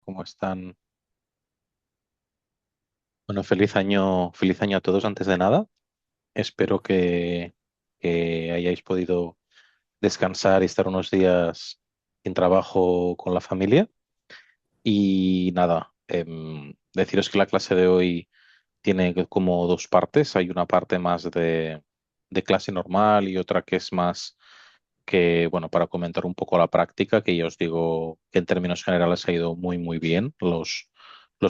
¿Cómo están? Bueno, feliz año a todos antes de nada. Espero que hayáis podido descansar y estar unos días sin trabajo con la familia. Y nada, deciros que la clase de hoy tiene como dos partes. Hay una parte más de clase normal y otra que es más bueno, para comentar un poco la práctica, que ya os digo que en términos generales ha ido muy, muy bien. Los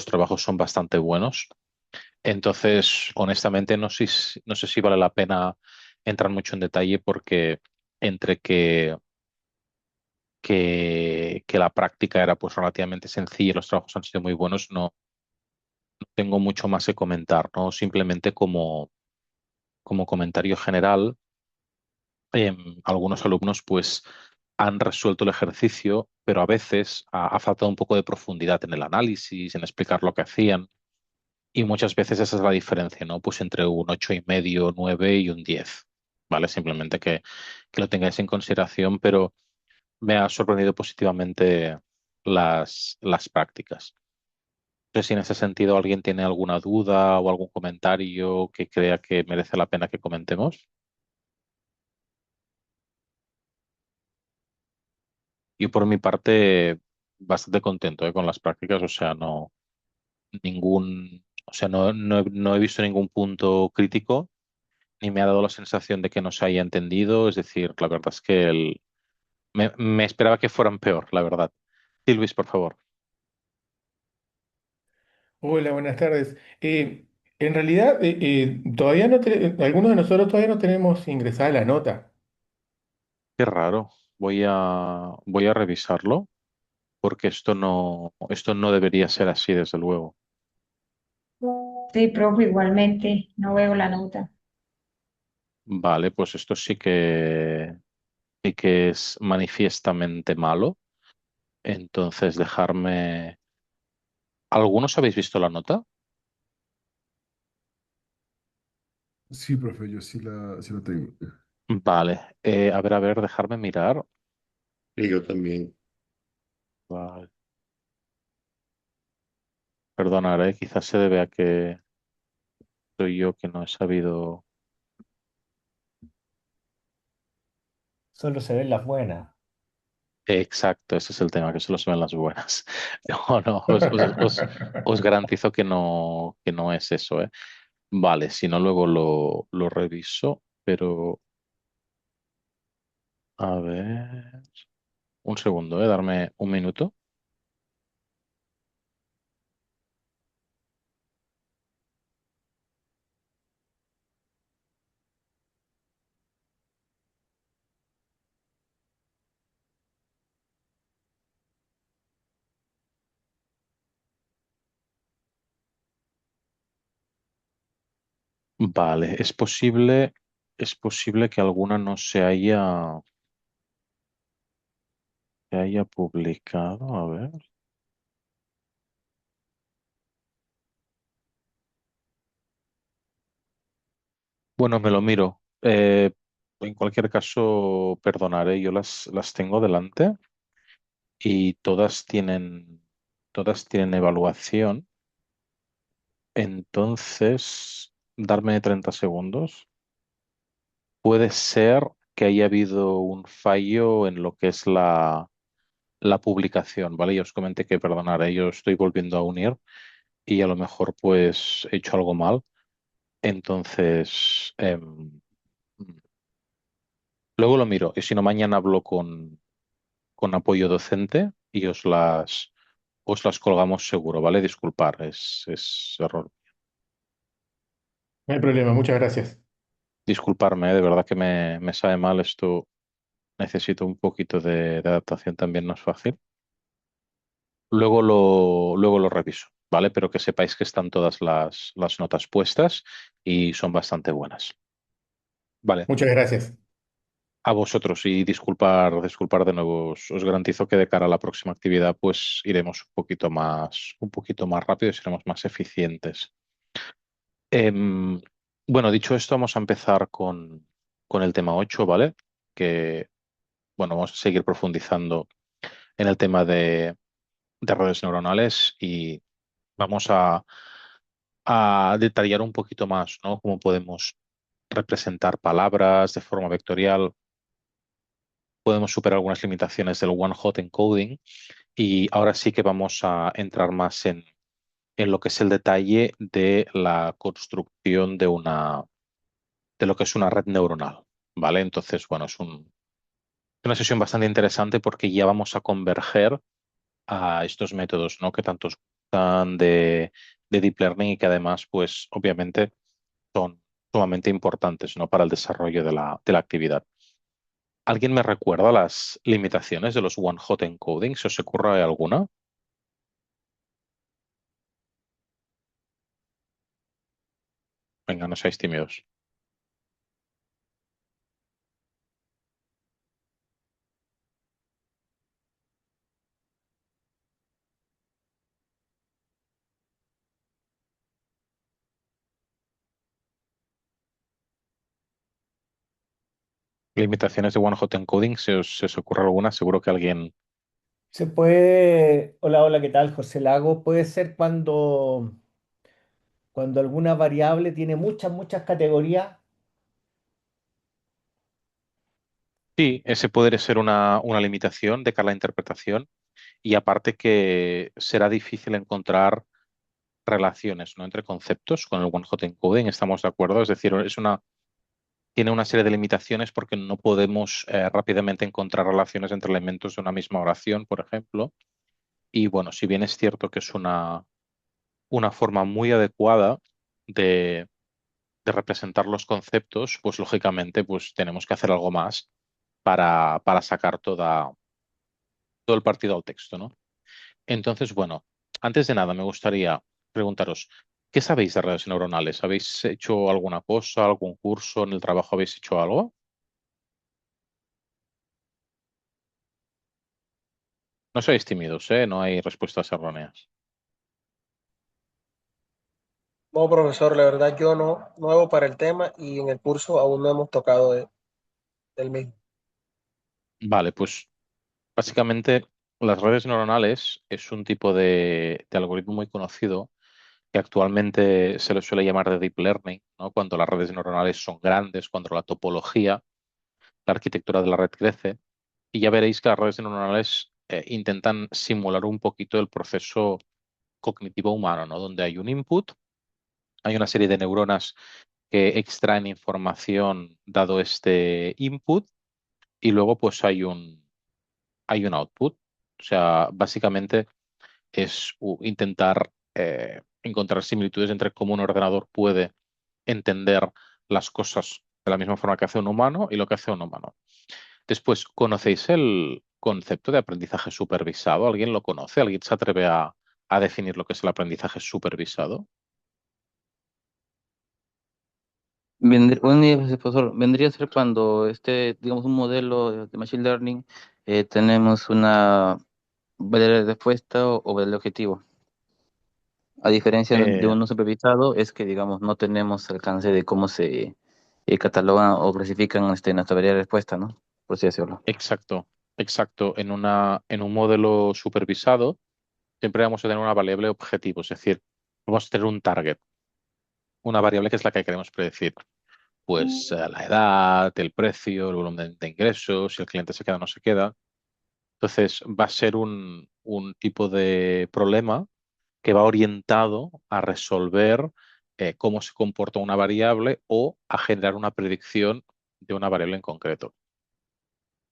trabajos son bastante buenos. Entonces, honestamente, no sé si vale la pena entrar mucho en detalle porque entre que la práctica era pues relativamente sencilla y los trabajos han sido muy buenos, no tengo mucho más que comentar, ¿no? Simplemente como comentario general, algunos alumnos pues han resuelto el ejercicio, pero a veces ha faltado un poco de profundidad en el análisis, en explicar lo que hacían. Y muchas veces esa es la diferencia, ¿no? Pues entre un 8,5, 9 y un 10, ¿vale? Simplemente que lo tengáis en consideración, pero me ha sorprendido positivamente las prácticas. No sé si en ese sentido alguien tiene alguna duda o algún comentario que crea que merece la pena que comentemos. Yo por mi parte, bastante contento, con las prácticas, o sea, o sea, no he visto ningún punto crítico ni me ha dado la sensación de que no se haya entendido. Es decir, la verdad es que me esperaba que fueran peor, la verdad. Sí, Luis, por favor. Hola, buenas tardes. En realidad, todavía no algunos de nosotros todavía no tenemos ingresada la nota. Qué raro. Voy a revisarlo porque esto no debería ser así, desde luego. Sí, profe, igualmente, no veo la nota. Vale, pues esto sí que es manifiestamente malo. Entonces, dejarme. ¿Algunos habéis visto la nota? Sí, profe, yo sí la tengo. Vale. A ver, dejarme mirar. Y yo también. Vale. Perdonar, quizás se debe a que soy yo que no he sabido. Solo se ven las buenas. Exacto, ese es el tema, que solo se ven las buenas. No, no, os garantizo que no es eso, ¿eh? Vale, si no, luego lo reviso, pero a ver, un segundo, darme un minuto. Vale, es posible que alguna no se haya publicado, a ver. Bueno, me lo miro. En cualquier caso, perdonaré, yo las tengo delante y todas tienen evaluación. Entonces, darme 30 segundos. Puede ser que haya habido un fallo en lo que es la publicación, ¿vale? Ya os comenté que, perdonaré, yo estoy volviendo a unir y a lo mejor pues he hecho algo mal. Entonces, luego lo miro y si no, mañana hablo con apoyo docente y os las colgamos seguro, ¿vale? Disculpar, es error. No hay problema, muchas gracias. Disculparme, de verdad que me sabe mal esto. Necesito un poquito de adaptación, también no es fácil. Luego lo reviso, ¿vale? Pero que sepáis que están todas las notas puestas y son bastante buenas. Vale, Muchas gracias. a vosotros y disculpar de nuevo. Os garantizo que de cara a la próxima actividad, pues iremos un poquito más rápido y seremos más eficientes. Em, bueno, dicho esto, vamos a empezar con el tema 8, ¿vale? Que, bueno, vamos a seguir profundizando en el tema de redes neuronales y vamos a detallar un poquito más, ¿no? Cómo podemos representar palabras de forma vectorial, podemos superar algunas limitaciones del one-hot encoding y ahora sí que vamos a entrar más en lo que es el detalle de la construcción de lo que es una red neuronal, ¿vale? Entonces, bueno, una sesión bastante interesante porque ya vamos a converger a estos métodos, ¿no? Que tantos gustan de Deep Learning y que además, pues, obviamente son sumamente importantes, ¿no? Para el desarrollo de la actividad. ¿Alguien me recuerda las limitaciones de los one-hot encoding? ¿Se os ocurre alguna? Venga, no seáis tímidos. Limitaciones de one-hot encoding, se os ocurre alguna? Seguro que alguien... Se puede, hola, hola, ¿qué tal? José Lago, puede ser cuando alguna variable tiene muchas categorías. Sí, ese puede ser una limitación de cara a la interpretación y aparte que será difícil encontrar relaciones, ¿no? Entre conceptos con el one-hot encoding, estamos de acuerdo. Es decir, tiene una serie de limitaciones porque no podemos rápidamente encontrar relaciones entre elementos de una misma oración, por ejemplo. Y bueno, si bien es cierto que es una forma muy adecuada de, de representar los conceptos, pues lógicamente pues tenemos que hacer algo más para sacar todo el partido al texto, ¿no? Entonces, bueno, antes de nada me gustaría preguntaros, ¿qué sabéis de redes neuronales? ¿Habéis hecho alguna cosa, algún curso en el trabajo? ¿Habéis hecho algo? No seáis tímidos, ¿eh? No hay respuestas erróneas. No, profesor, la verdad yo no, nuevo para el tema y en el curso aún no hemos tocado del mismo. Vale, pues básicamente las redes neuronales es un tipo de algoritmo muy conocido que actualmente se le suele llamar de deep learning, ¿no? Cuando las redes neuronales son grandes, cuando la topología, la arquitectura de la red crece. Y ya veréis que las redes neuronales intentan simular un poquito el proceso cognitivo humano, ¿no? Donde hay un input, hay una serie de neuronas que extraen información dado este input y luego pues hay un output. O sea, básicamente es intentar encontrar similitudes entre cómo un ordenador puede entender las cosas de la misma forma que hace un humano y lo que hace un humano. Después, ¿conocéis el concepto de aprendizaje supervisado? ¿Alguien lo conoce? ¿Alguien se atreve a definir lo que es el aprendizaje supervisado? Buenos días, profesor. Vendría a ser cuando digamos, un modelo de Machine Learning, tenemos una variable de respuesta o variable de objetivo. A diferencia de Eh, uno supervisado, es que, digamos, no tenemos alcance de cómo se catalogan o clasifican nuestra variable de respuesta, ¿no? Por así decirlo. exacto, exacto. En un modelo supervisado siempre vamos a tener una variable objetivo, es decir, vamos a tener un target, una variable que es la que queremos predecir. Pues la edad, el precio, el volumen de ingresos, si el cliente se queda o no se queda. Entonces va a ser un tipo de problema que va orientado a resolver cómo se comporta una variable o a generar una predicción de una variable en concreto.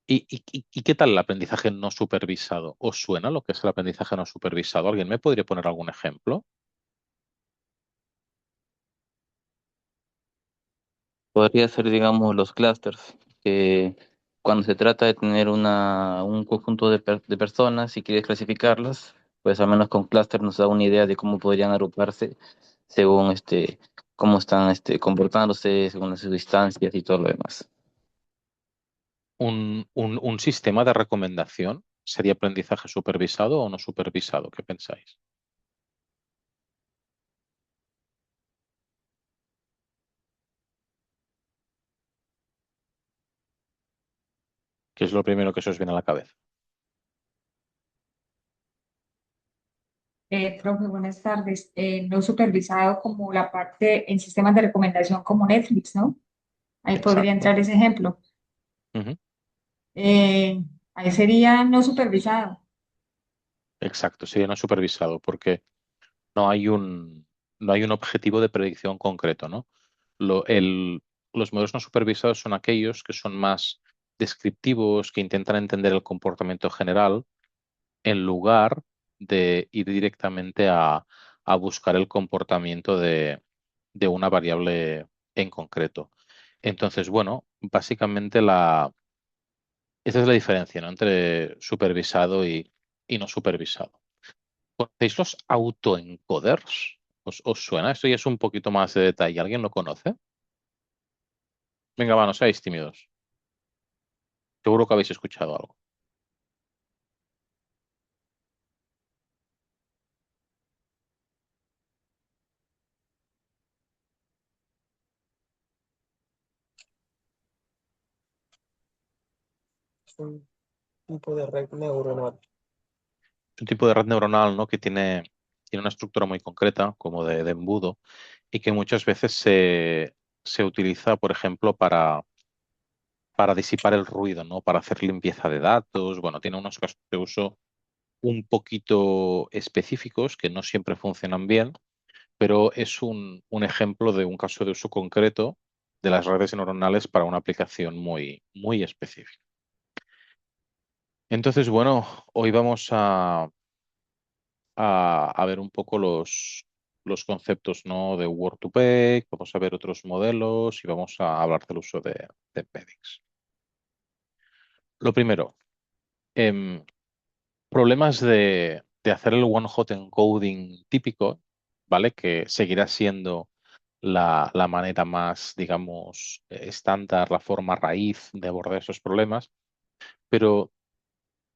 ¿Y qué tal el aprendizaje no supervisado? ¿Os suena lo que es el aprendizaje no supervisado? ¿Alguien me podría poner algún ejemplo? Podría ser, digamos, los clusters, que cuando se trata de tener un conjunto de personas y quieres clasificarlas, pues al menos con cluster nos da una idea de cómo podrían agruparse según cómo están comportándose, según las distancias y todo lo demás. Un sistema de recomendación sería aprendizaje supervisado o no supervisado? ¿Qué pensáis? ¿Qué es lo primero que se os viene a la cabeza? Profe, buenas tardes. No supervisado como la parte en sistemas de recomendación como Netflix, ¿no? Ahí podría Exacto. entrar ese ejemplo. Ujú. Eh, Ahí sería no supervisado. Exacto, sería no supervisado, porque no hay no hay un objetivo de predicción concreto, ¿no? Lo- el- los modelos no supervisados son aquellos que son más descriptivos, que intentan entender el comportamiento general, en lugar de ir directamente a buscar el comportamiento de una variable en concreto. Entonces, bueno, básicamente esa es la diferencia, ¿no? Entre supervisado y no supervisado. ¿Conocéis los autoencoders? ¿Os suena? Esto ya es un poquito más de detalle. ¿Alguien lo conoce? Venga, va, no seáis tímidos. Seguro que habéis escuchado algo. Es un tipo de red neuronal. Es un tipo de red neuronal, ¿no? Que tiene una estructura muy concreta, como de embudo, y que muchas veces se utiliza, por ejemplo, para disipar el ruido, ¿no? Para hacer limpieza de datos. Bueno, tiene unos casos de uso un poquito específicos que no siempre funcionan bien, pero es un ejemplo de un caso de uso concreto de las redes neuronales para una aplicación muy específica. Entonces, bueno, hoy vamos a ver un poco los conceptos, ¿no? De Word2Vec, vamos a ver otros modelos y vamos a hablar del uso de embeddings. Lo primero, em, problemas de hacer el one-hot encoding típico, ¿vale? Que seguirá siendo la manera más, digamos, estándar, la forma raíz de abordar esos problemas, pero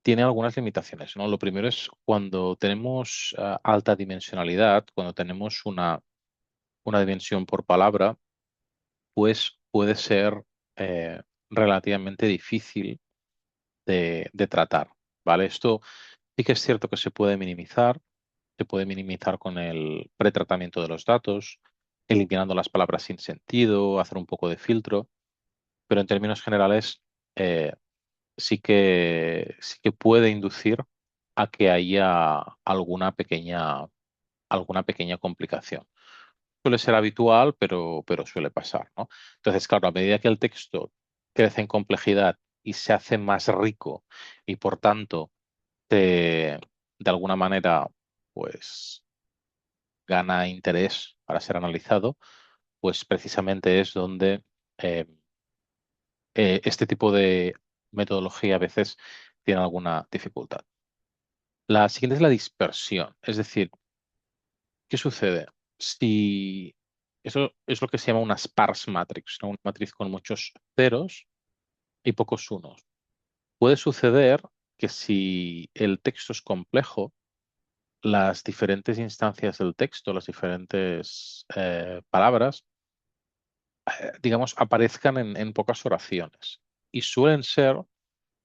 tiene algunas limitaciones, ¿no? Lo primero es cuando tenemos alta dimensionalidad, cuando tenemos una dimensión por palabra, pues puede ser relativamente difícil de tratar, ¿vale? Esto sí que es cierto que se puede minimizar con el pretratamiento de los datos, eliminando las palabras sin sentido, hacer un poco de filtro, pero en términos generales eh, sí que puede inducir a que haya alguna pequeña complicación. Suele ser habitual, pero suele pasar, ¿no? Entonces, claro, a medida que el texto crece en complejidad y se hace más rico y por tanto de alguna manera pues gana interés para ser analizado, pues precisamente es donde eh, este tipo de metodología a veces tiene alguna dificultad. La siguiente es la dispersión, es decir, ¿qué sucede? Si eso es lo que se llama una sparse matrix, ¿no? Una matriz con muchos ceros y pocos unos. Puede suceder que si el texto es complejo, las diferentes instancias del texto, las diferentes palabras, digamos, aparezcan en pocas oraciones. Y suelen ser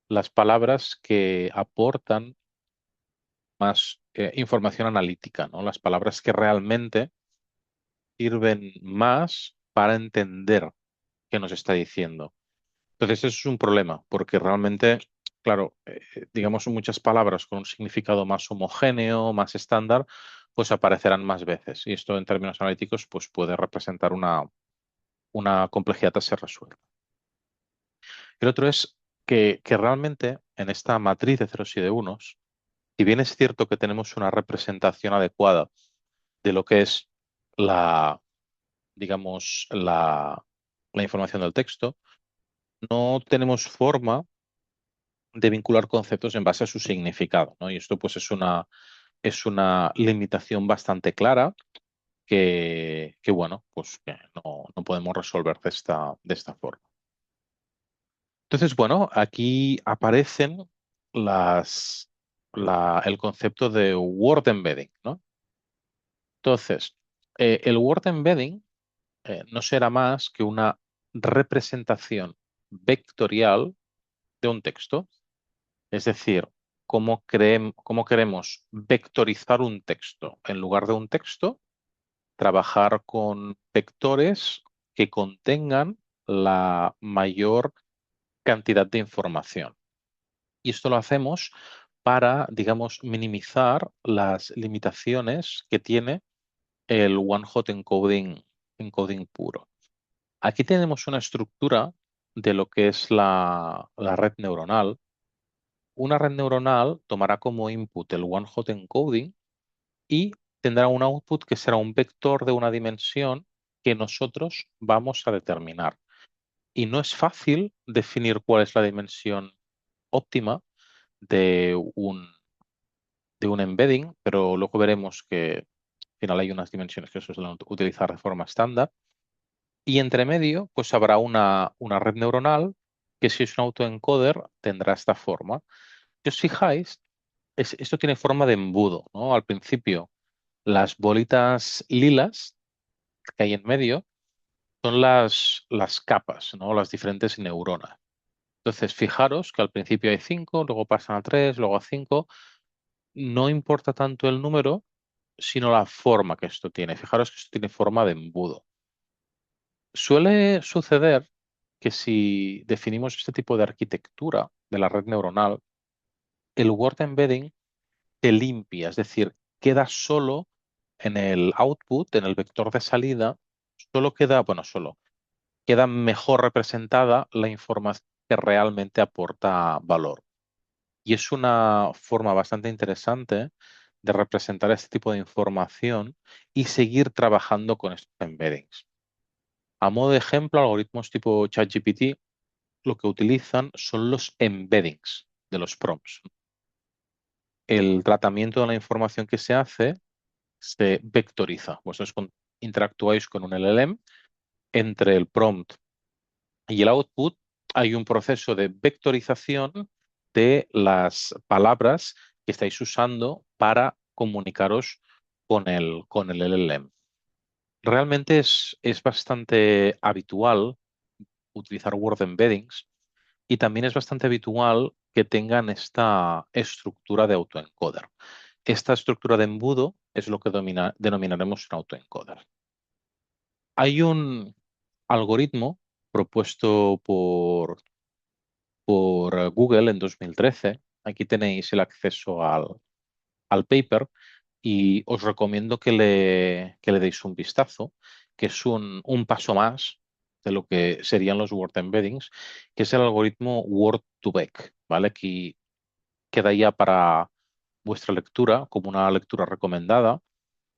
las palabras que aportan más información analítica, ¿no? Las palabras que realmente sirven más para entender qué nos está diciendo. Entonces, eso es un problema, porque realmente, claro, digamos, muchas palabras con un significado más homogéneo, más estándar, pues aparecerán más veces. Y esto en términos analíticos, pues puede representar una complejidad a ser resuelta. El otro es que realmente en esta matriz de ceros y de unos, si bien es cierto que tenemos una representación adecuada de lo que es la, digamos, la información del texto, no tenemos forma de vincular conceptos en base a su significado, ¿no? Y esto pues es una limitación bastante clara bueno, pues que no podemos resolver de esta forma. Entonces, bueno, aquí aparecen el concepto de word embedding, ¿no? Entonces, el word embedding no será más que una representación vectorial de un texto. Es decir, cómo queremos vectorizar un texto. En lugar de un texto, trabajar con vectores que contengan la mayor cantidad de información. Y esto lo hacemos para, digamos, minimizar las limitaciones que tiene el one-hot encoding puro. Aquí tenemos una estructura de lo que es la red neuronal. Una red neuronal tomará como input el one-hot encoding y tendrá un output que será un vector de una dimensión que nosotros vamos a determinar. Y no es fácil definir cuál es la dimensión óptima de un embedding, pero luego veremos que al final hay unas dimensiones que se suelen utilizar de forma estándar. Y entre medio, pues habrá una red neuronal que si es un autoencoder tendrá esta forma. Si os fijáis, esto tiene forma de embudo, ¿no? Al principio, las bolitas lilas que hay en medio son las capas, ¿no? Las diferentes neuronas. Entonces, fijaros que al principio hay 5, luego pasan a 3, luego a 5. No importa tanto el número, sino la forma que esto tiene. Fijaros que esto tiene forma de embudo. Suele suceder que si definimos este tipo de arquitectura de la red neuronal, el word embedding se limpia, es decir, queda solo en el output, en el vector de salida, solo queda, bueno, solo queda mejor representada la información que realmente aporta valor. Y es una forma bastante interesante de representar este tipo de información y seguir trabajando con estos embeddings. A modo de ejemplo, algoritmos tipo ChatGPT lo que utilizan son los embeddings de los prompts. El tratamiento de la información que se hace se vectoriza. Vosotros interactuáis con un LLM entre el prompt y el output. Hay un proceso de vectorización de las palabras que estáis usando para comunicaros con el LLM. Realmente es bastante habitual utilizar word embeddings y también es bastante habitual que tengan esta estructura de autoencoder. Esta estructura de embudo es lo que denominaremos un autoencoder. Hay un algoritmo propuesto por Google en 2013. Aquí tenéis el acceso al paper y os recomiendo que le deis un vistazo, que es un paso más de lo que serían los word embeddings, que es el algoritmo Word2Vec, ¿vale? Aquí queda ya para vuestra lectura como una lectura recomendada.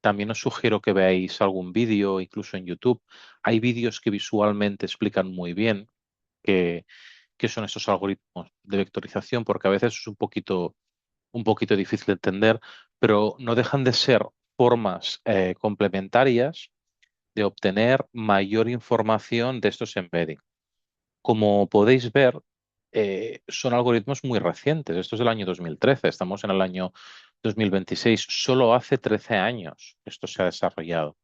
También os sugiero que veáis algún vídeo, incluso en YouTube. Hay vídeos que visualmente explican muy bien qué son estos algoritmos de vectorización, porque a veces es un poquito difícil de entender, pero no dejan de ser formas complementarias de obtener mayor información de estos embeddings. Como podéis ver, son algoritmos muy recientes. Esto es del año 2013, estamos en el año 2026. Solo hace 13 años esto se ha desarrollado.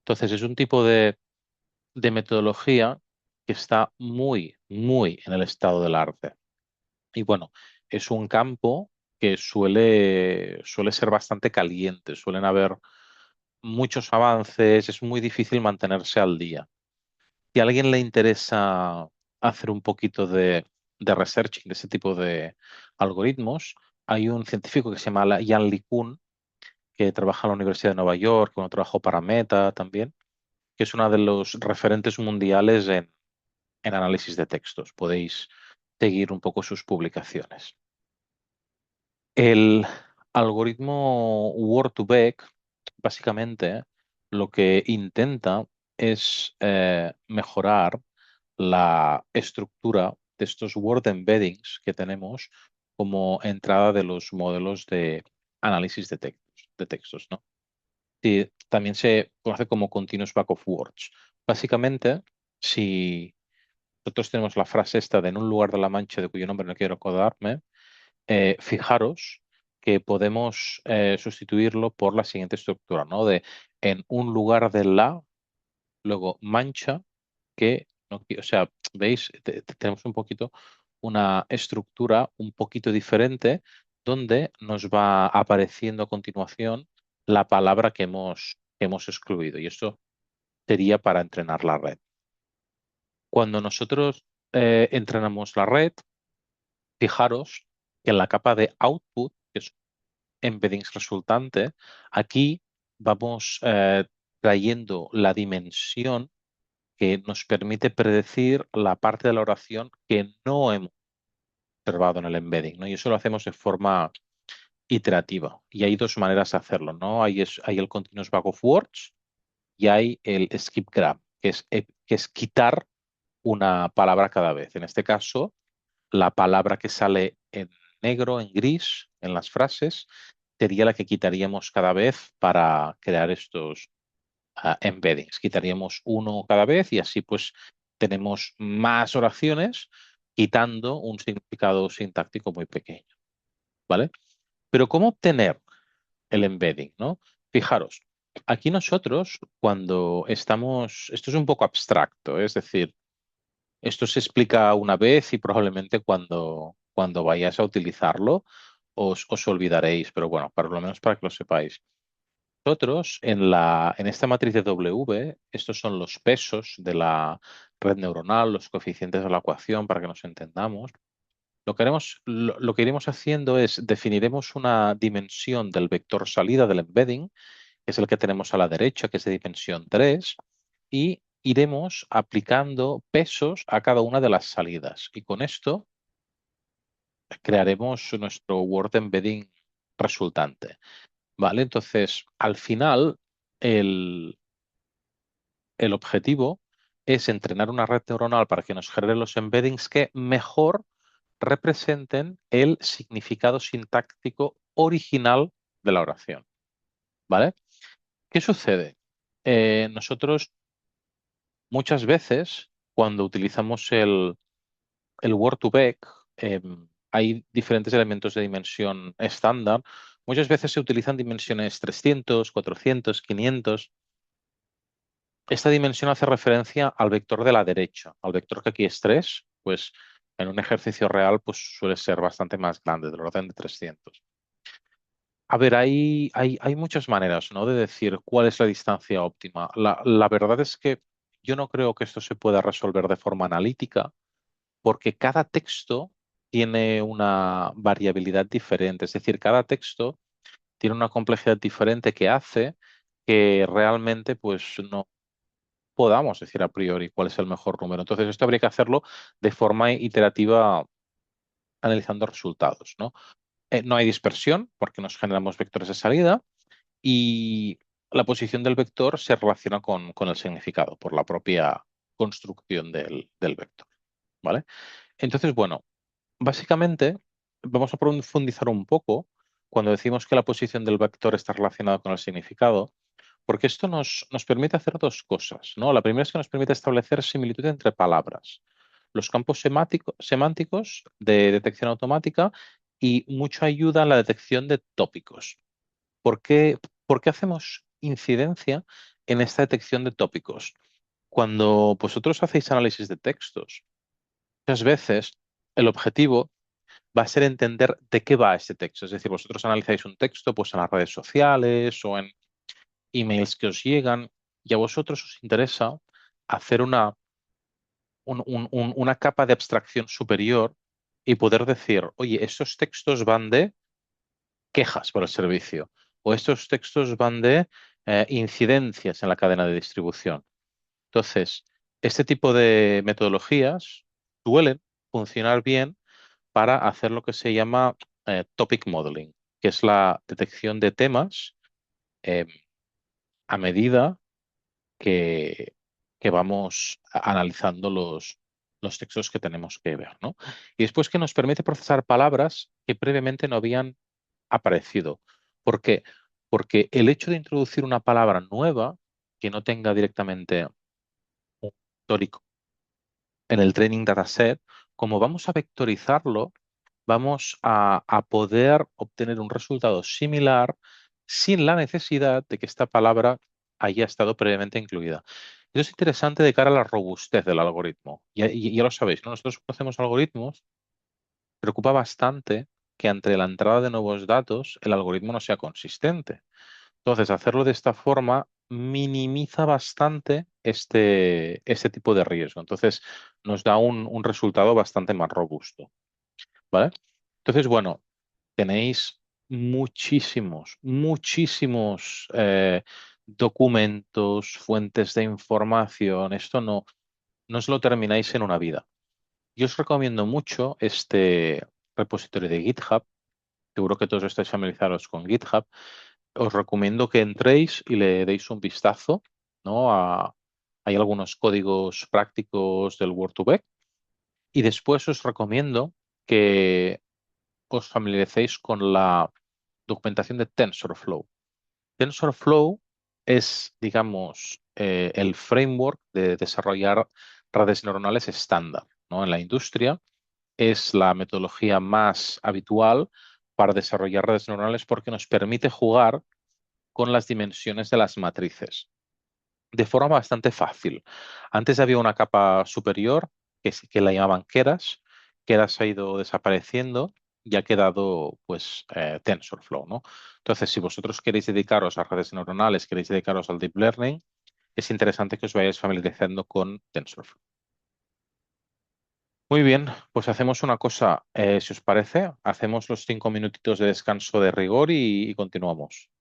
Entonces, es un tipo de metodología que está muy, muy en el estado del arte. Y bueno, es un campo que suele ser bastante caliente, suelen haber muchos avances, es muy difícil mantenerse al día. Si a alguien le interesa hacer un poquito de research de ese tipo de algoritmos, hay un científico que se llama Jan LeCun, que trabaja en la Universidad de Nueva York, bueno, trabajó para Meta también, que es uno de los referentes mundiales en análisis de textos. Podéis seguir un poco sus publicaciones. El algoritmo Word2Vec, básicamente, lo que intenta es mejorar la estructura de estos word embeddings que tenemos como entrada de los modelos de análisis de textos, ¿no? Y también se conoce como Continuous Back of Words. Básicamente, si nosotros tenemos la frase esta de en un lugar de la Mancha de cuyo nombre no quiero acordarme, fijaros que podemos sustituirlo por la siguiente estructura, ¿no? De en un lugar de la, luego mancha, que, o sea, veis, tenemos un poquito una estructura un poquito diferente donde nos va apareciendo a continuación la palabra que hemos excluido. Y esto sería para entrenar la red. Cuando nosotros entrenamos la red, fijaros que en la capa de output, que es embeddings resultante, aquí vamos trayendo la dimensión que nos permite predecir la parte de la oración que no hemos observado en el embedding, ¿no? Y eso lo hacemos de forma iterativa. Y hay dos maneras de hacerlo, ¿no? Hay el continuous bag of words y hay el skip grab, que es quitar una palabra cada vez. En este caso, la palabra que sale en negro, en gris, en las frases, sería la que quitaríamos cada vez para crear estos embeddings. Quitaríamos uno cada vez y así pues tenemos más oraciones quitando un significado sintáctico muy pequeño, ¿vale? Pero ¿cómo obtener el embedding, ¿no? Fijaros, aquí nosotros cuando estamos, esto es un poco abstracto, es decir, esto se explica una vez y probablemente cuando vayáis a utilizarlo os olvidaréis, pero bueno, para lo menos para que lo sepáis. Nosotros en esta matriz de W, estos son los pesos de la red neuronal, los coeficientes de la ecuación para que nos entendamos. Lo que iremos haciendo es definiremos una dimensión del vector salida del embedding, que es el que tenemos a la derecha, que es de dimensión 3, y iremos aplicando pesos a cada una de las salidas. Y con esto crearemos nuestro Word Embedding resultante. ¿Vale? Entonces, al final, el, el objetivo es entrenar una red neuronal para que nos genere los embeddings que mejor representen el significado sintáctico original de la oración. ¿Vale? ¿Qué sucede? Nosotros muchas veces, cuando utilizamos el Word2Vec, hay diferentes elementos de dimensión estándar. Muchas veces se utilizan dimensiones 300, 400, 500. Esta dimensión hace referencia al vector de la derecha, al vector que aquí es 3, pues en un ejercicio real pues suele ser bastante más grande, del orden de 300. A ver, hay muchas maneras, ¿no?, de decir cuál es la distancia óptima. La verdad es que yo no creo que esto se pueda resolver de forma analítica, porque cada texto tiene una variabilidad diferente, es decir, cada texto tiene una complejidad diferente que hace que realmente pues no podamos decir a priori cuál es el mejor número. Entonces, esto habría que hacerlo de forma iterativa analizando resultados, ¿no? No hay dispersión porque nos generamos vectores de salida y la posición del vector se relaciona con el significado por la propia construcción del vector, ¿vale? Entonces, bueno, básicamente vamos a profundizar un poco cuando decimos que la posición del vector está relacionada con el significado, porque esto nos permite hacer dos cosas, ¿no? La primera es que nos permite establecer similitud entre palabras, los campos semánticos de detección automática y mucha ayuda en la detección de tópicos. ¿Por qué, por qué hacemos incidencia en esta detección de tópicos? Cuando vosotros hacéis análisis de textos, muchas veces el objetivo va a ser entender de qué va este texto. Es decir, vosotros analizáis un texto pues, en las redes sociales o en emails que os llegan y a vosotros os interesa hacer una capa de abstracción superior y poder decir, oye, estos textos van de quejas por el servicio o estos textos van de incidencias en la cadena de distribución. Entonces, este tipo de metodologías suelen funcionar bien para hacer lo que se llama topic modeling, que es la detección de temas eh, a medida que, que vamos analizando los textos que tenemos que ver, ¿no? Y después que nos permite procesar palabras que previamente no habían aparecido. ¿Por qué? Porque el hecho de introducir una palabra nueva que no tenga directamente un histórico en el training dataset, como vamos a vectorizarlo, vamos a poder obtener un resultado similar sin la necesidad de que esta palabra haya estado previamente incluida. Eso es interesante de cara a la robustez del algoritmo. Ya lo sabéis, ¿no? Nosotros conocemos algoritmos, preocupa bastante que ante la entrada de nuevos datos el algoritmo no sea consistente. Entonces, hacerlo de esta forma minimiza bastante este tipo de riesgo. Entonces, nos da un resultado bastante más robusto, ¿vale? Entonces, bueno, tenéis muchísimos documentos, fuentes de información. Esto no os lo termináis en una vida. Yo os recomiendo mucho este repositorio de GitHub. Seguro que todos estáis familiarizados con GitHub. Os recomiendo que entréis y le deis un vistazo, ¿no? Hay algunos códigos prácticos del Word2Vec. Y después os recomiendo que os familiaricéis con la documentación de TensorFlow. TensorFlow es, digamos, el framework de desarrollar redes neuronales estándar, ¿no? En la industria es la metodología más habitual para desarrollar redes neuronales porque nos permite jugar con las dimensiones de las matrices de forma bastante fácil. Antes había una capa superior que la llamaban Keras. Keras ha ido desapareciendo y ha quedado pues TensorFlow, ¿no? Entonces, si vosotros queréis dedicaros a redes neuronales, queréis dedicaros al deep learning, es interesante que os vayáis familiarizando con TensorFlow. Muy bien, pues hacemos una cosa, si os parece, hacemos los 5 minutitos de descanso de rigor y continuamos.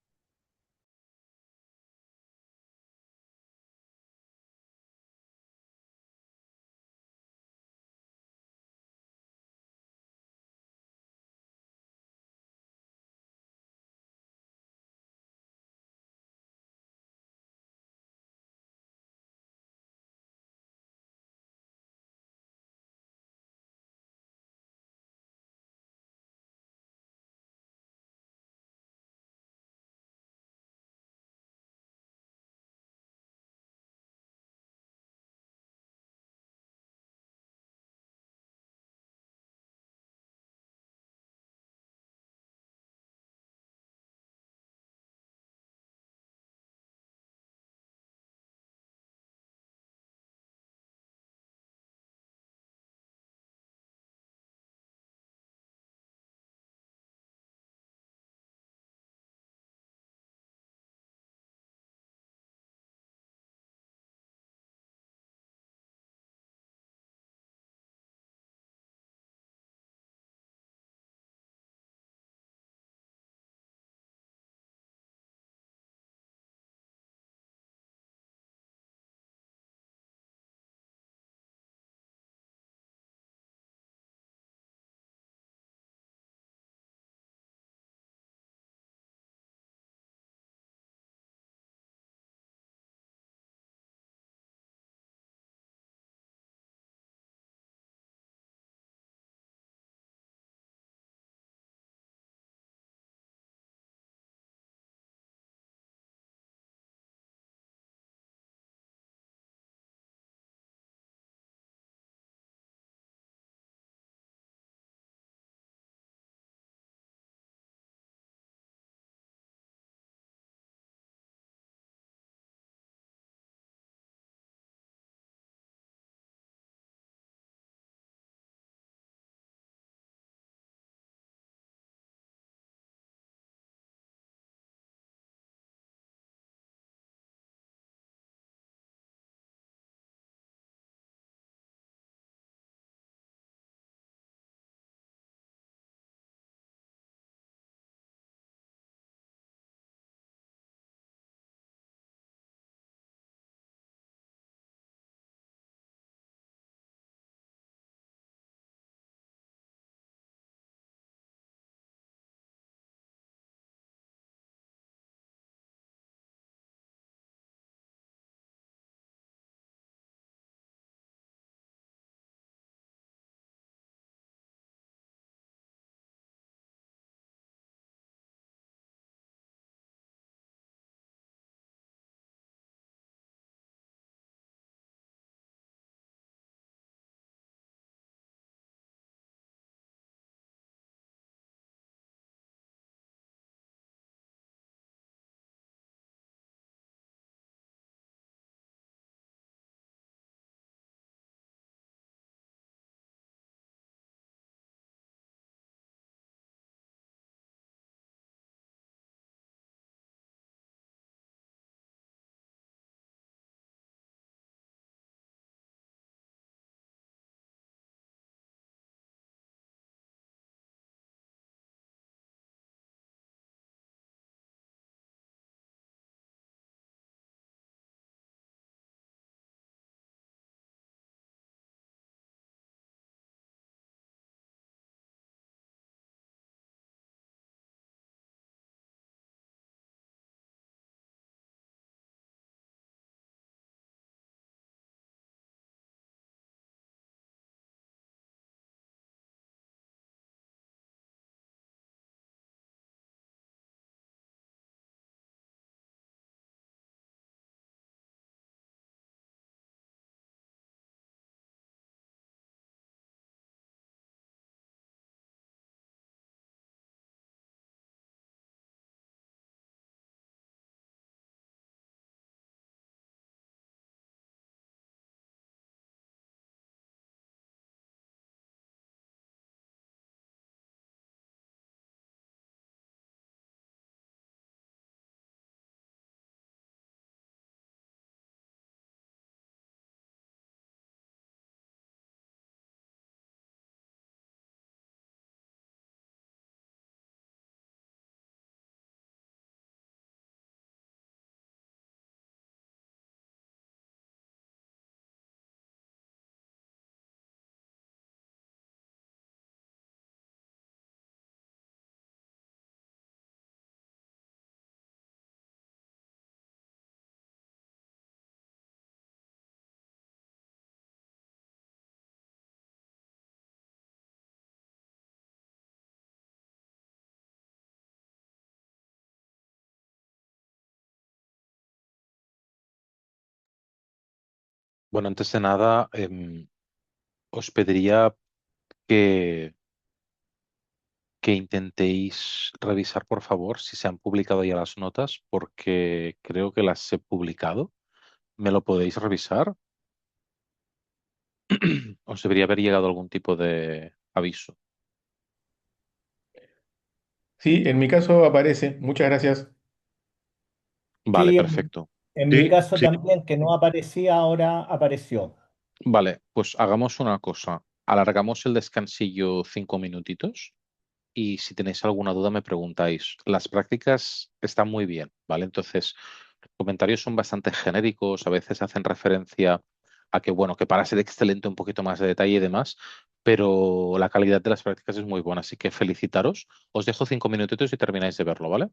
Bueno, antes de nada, os pediría que, que intentéis revisar, por favor, si se han publicado ya las notas, porque creo que las he publicado. ¿Me lo podéis revisar? Os debería haber llegado algún tipo de aviso. Sí, en mi caso aparece. Muchas gracias. Vale, Sí, perfecto. en mi Sí, caso sí. también, que no aparecía, ahora apareció. Vale, pues hagamos una cosa. Alargamos el descansillo 5 minutitos y si tenéis alguna duda me preguntáis. Las prácticas están muy bien, ¿vale? Entonces, los comentarios son bastante genéricos, a veces hacen referencia a que, bueno, que para ser excelente un poquito más de detalle y demás, pero la calidad de las prácticas es muy buena, así que felicitaros. Os dejo 5 minutitos y termináis de verlo, ¿vale?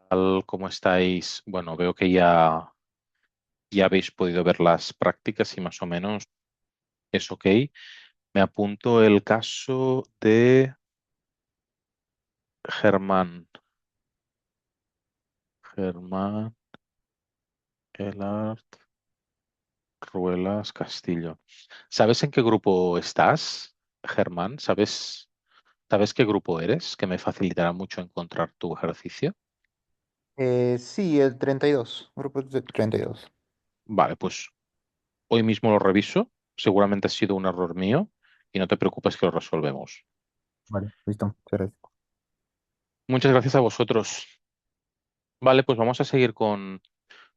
tal? ¿Cómo estáis? Bueno, veo que ya habéis podido ver las prácticas y más o menos es ok. Me apunto el caso de Germán. Germán Elart Ruelas Castillo. ¿Sabes en qué grupo estás, Germán? ¿Sabes qué grupo eres? Que me facilitará mucho encontrar tu ejercicio. Sí, el 32, grupo de 32. Vale, pues hoy mismo lo reviso. Seguramente ha sido un error mío y no te preocupes que lo resolvemos. Vale, listo, muchas gracias. Muchas gracias a vosotros. Vale, pues vamos a seguir con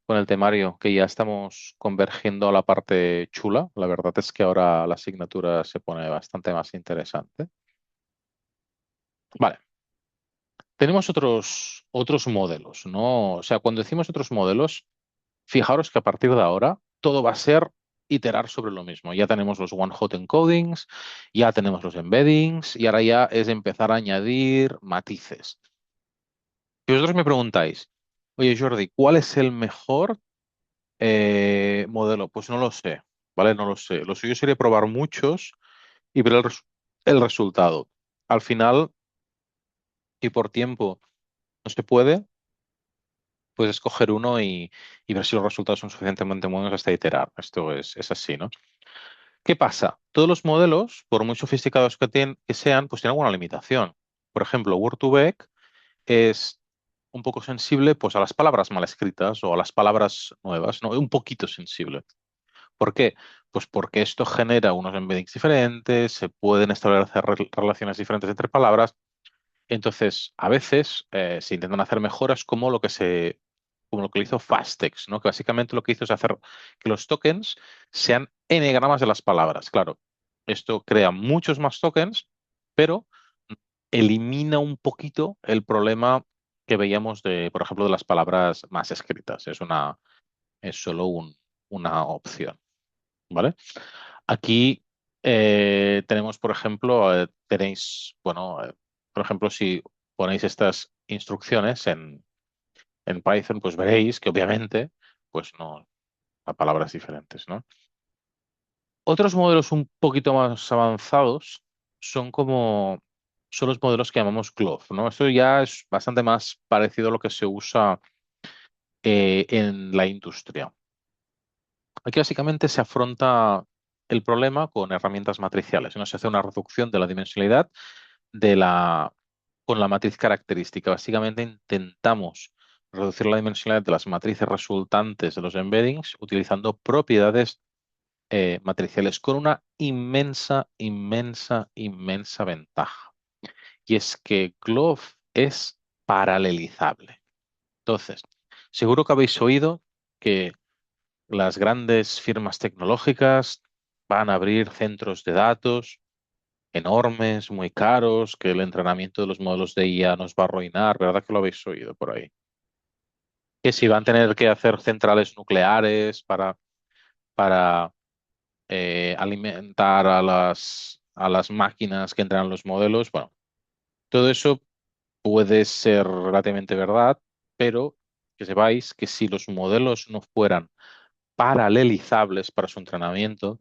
el temario, que ya estamos convergiendo a la parte chula. La verdad es que ahora la asignatura se pone bastante más interesante. Vale, tenemos otros modelos, ¿no? O sea, cuando decimos otros modelos, fijaros que a partir de ahora todo va a ser iterar sobre lo mismo. Ya tenemos los one-hot encodings, ya tenemos los embeddings y ahora ya es empezar a añadir matices. Si vosotros me preguntáis, oye Jordi, ¿cuál es el mejor modelo? Pues no lo sé, ¿vale? No lo sé. Lo suyo sería probar muchos y ver el resultado. Al final, y por tiempo no se puede, pues escoger uno y ver si los resultados son suficientemente buenos hasta iterar. Esto es así, ¿no? ¿Qué pasa? Todos los modelos, por muy sofisticados que sean, pues tienen alguna limitación. Por ejemplo, Word2Vec es un poco sensible pues, a las palabras mal escritas o a las palabras nuevas, ¿no? Un poquito sensible. ¿Por qué? Pues porque esto genera unos embeddings diferentes, se pueden establecer relaciones diferentes entre palabras. Entonces, a veces se intentan hacer mejoras como lo que hizo Fastex, ¿no? Que básicamente lo que hizo es hacer que los tokens sean enegramas de las palabras. Claro, esto crea muchos más tokens, pero elimina un poquito el problema que veíamos de, por ejemplo, de las palabras más escritas. Es solo una opción, ¿vale? Aquí tenemos, por ejemplo, bueno, por ejemplo, si ponéis estas instrucciones en Python, pues veréis que obviamente, pues no, a palabras diferentes, ¿no? Otros modelos un poquito más avanzados son los modelos que llamamos Cloth, ¿no? Esto ya es bastante más parecido a lo que se usa en la industria. Aquí básicamente se afronta el problema con herramientas matriciales, ¿no? Se hace una reducción de la dimensionalidad con la matriz característica. Básicamente intentamos reducir la dimensionalidad de las matrices resultantes de los embeddings utilizando propiedades matriciales con una inmensa, inmensa, inmensa ventaja. Y es que Glove es paralelizable. Entonces, seguro que habéis oído que las grandes firmas tecnológicas van a abrir centros de datos enormes, muy caros, que el entrenamiento de los modelos de IA nos va a arruinar, ¿verdad que lo habéis oído por ahí? Que si van a tener que hacer centrales nucleares para alimentar a las máquinas que entrenan los modelos, bueno, todo eso puede ser relativamente verdad, pero que sepáis que si los modelos no fueran paralelizables para su entrenamiento,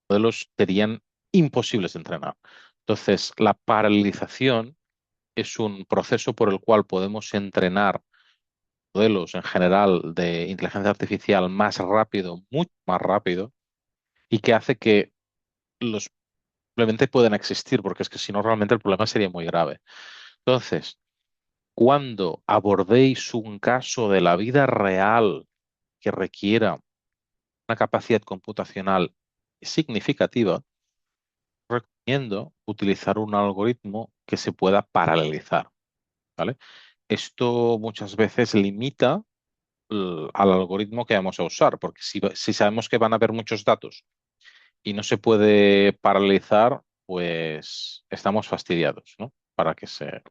modelos serían imposibles de entrenar. Entonces, la paralelización es un proceso por el cual podemos entrenar modelos en general de inteligencia artificial más rápido, mucho más rápido, y que hace que los simplemente puedan existir, porque es que si no, realmente el problema sería muy grave. Entonces, cuando abordéis un caso de la vida real que requiera una capacidad computacional significativa, recomiendo utilizar un algoritmo que se pueda paralelizar, ¿vale? Esto muchas veces limita al algoritmo que vamos a usar, porque si sabemos que van a haber muchos datos y no se puede paralelizar, pues estamos fastidiados, ¿no? Para que se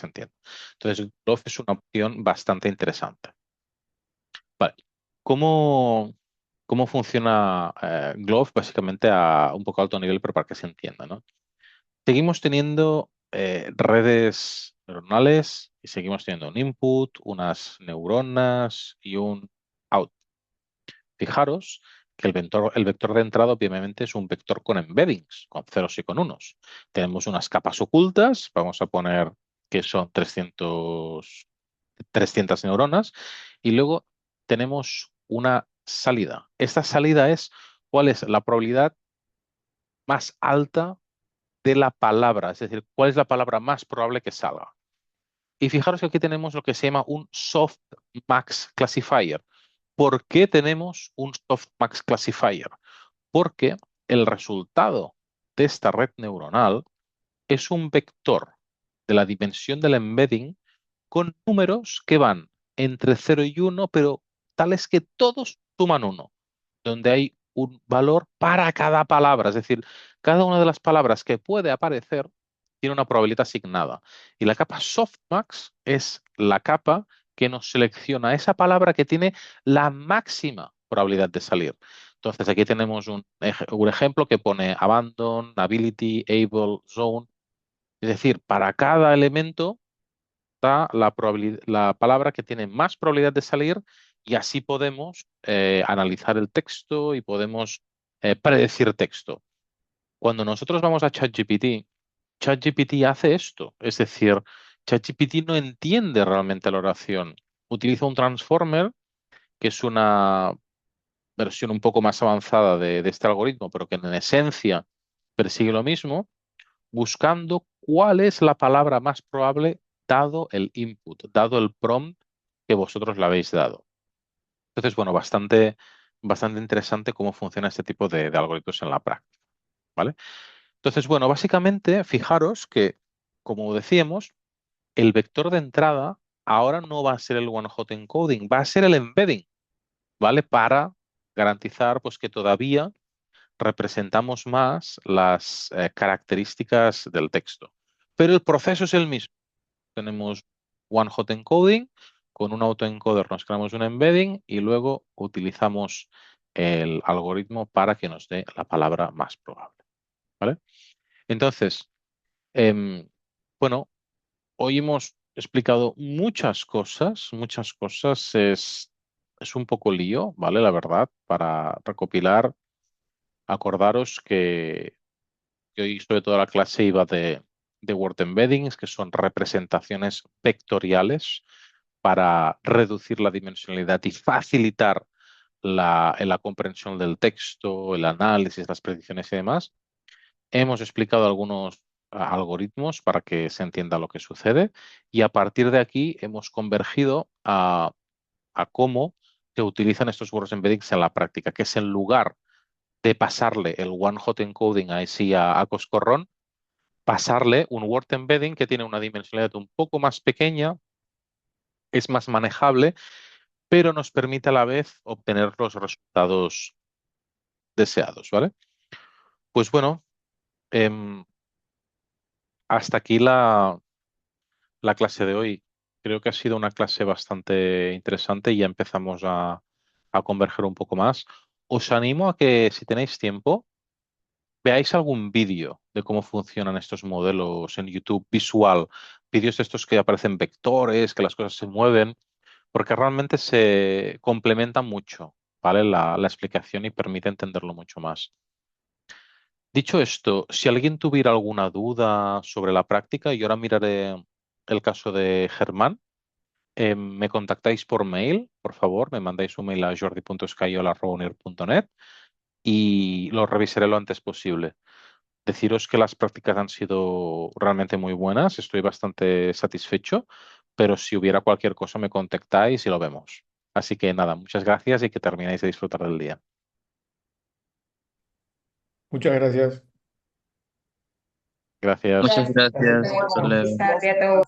entienda. Entonces, Graph es una opción bastante interesante. Vale. ¿Cómo, cómo funciona Glove? Básicamente a un poco alto nivel, pero para que se entienda, ¿no? Seguimos teniendo redes neuronales Y seguimos teniendo un input, unas neuronas y un out. Fijaros que el vector de entrada obviamente es un vector con embeddings, con ceros y con unos. Tenemos unas capas ocultas, vamos a poner que son 300 neuronas, y luego tenemos una salida. Esta salida es cuál es la probabilidad más alta de la palabra, es decir, cuál es la palabra más probable que salga. Y fijaros que aquí tenemos lo que se llama un softmax classifier. ¿Por qué tenemos un softmax classifier? Porque el resultado de esta red neuronal es un vector de la dimensión del embedding con números que van entre 0 y 1, pero tales que todos suman 1, donde hay un valor para cada palabra. Es decir, cada una de las palabras que puede aparecer tiene una probabilidad asignada. Y la capa softmax es la capa que nos selecciona esa palabra que tiene la máxima probabilidad de salir. Entonces, aquí tenemos un ejemplo que pone abandon, ability, able, zone. Es decir, para cada elemento está la palabra que tiene más probabilidad de salir, y así podemos analizar el texto y podemos predecir texto. Cuando nosotros vamos a ChatGPT, ChatGPT hace esto. Es decir, ChatGPT no entiende realmente la oración. Utiliza un transformer, que es una versión un poco más avanzada de este algoritmo, pero que en esencia persigue lo mismo, buscando cuál es la palabra más probable dado el input, dado el prompt que vosotros le habéis dado. Entonces, bueno, bastante interesante cómo funciona este tipo de algoritmos en la práctica, ¿vale? Entonces, bueno, básicamente, fijaros que, como decíamos, el vector de entrada ahora no va a ser el one-hot encoding, va a ser el embedding, ¿vale? Para garantizar, pues, que todavía representamos más las características del texto. Pero el proceso es el mismo. Tenemos one hot encoding, con un autoencoder nos creamos un embedding y luego utilizamos el algoritmo para que nos dé la palabra más probable, ¿vale? Entonces, em, bueno, hoy hemos explicado muchas cosas, muchas cosas. Es un poco lío, ¿vale? La verdad, para recopilar. Acordaros que hoy sobre todo la clase iba de word embeddings, que son representaciones vectoriales para reducir la dimensionalidad y facilitar la comprensión del texto, el análisis, las predicciones y demás. Hemos explicado algunos algoritmos para que se entienda lo que sucede, y a partir de aquí hemos convergido a cómo se utilizan estos word embeddings en la práctica, que es en lugar de pasarle el one hot encoding así a coscorrón, pasarle un word embedding que tiene una dimensionalidad un poco más pequeña, es más manejable, pero nos permite a la vez obtener los resultados deseados, ¿vale? Pues bueno, em, hasta aquí la clase de hoy. Creo que ha sido una clase bastante interesante y ya empezamos a converger un poco más. Os animo a que, si tenéis tiempo, veáis algún vídeo de cómo funcionan estos modelos en YouTube visual, vídeos de estos que aparecen vectores, que las cosas se mueven, porque realmente se complementa mucho, ¿vale? La explicación, y permite entenderlo mucho más. Dicho esto, si alguien tuviera alguna duda sobre la práctica, y ahora miraré el caso de Germán, me contactáis por mail, por favor, me mandáis un mail a jordi.escayola@unir.net y lo revisaré lo antes posible. Deciros que las prácticas han sido realmente muy buenas, estoy bastante satisfecho, pero si hubiera cualquier cosa me contactáis y lo vemos. Así que nada, muchas gracias y que terminéis de disfrutar del día. Muchas gracias. Gracias. Muchas Gracias. gracias. Hasta luego. Feliz tarde a todos.